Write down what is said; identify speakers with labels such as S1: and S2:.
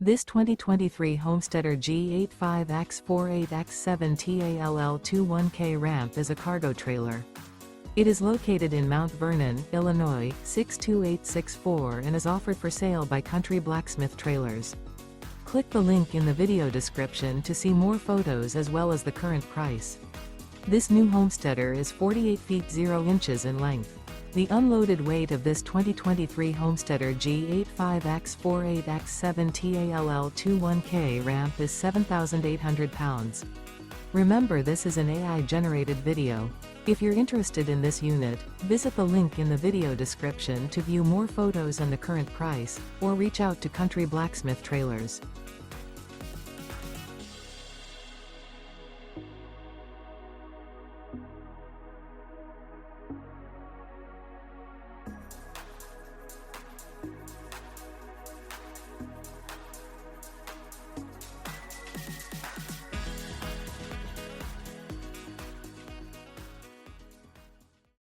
S1: This 2023 Homesteader G85X48X7TALL21K ramp is a cargo trailer. It is located in Mount Vernon, Illinois, 62864 and is offered for sale by Country Blacksmith Trailers. Click the link in the video description to see more photos as well as the current price. This new Homesteader is 48 feet 0 inches in length. The unloaded weight of this 2023 Homesteader G85X48X7TALL21K ramp is 7,800 pounds. Remember, this is an AI-generated video. If you're interested in this unit, visit the link in the video description to view more photos and the current price, or reach out to Country Blacksmith Trailers.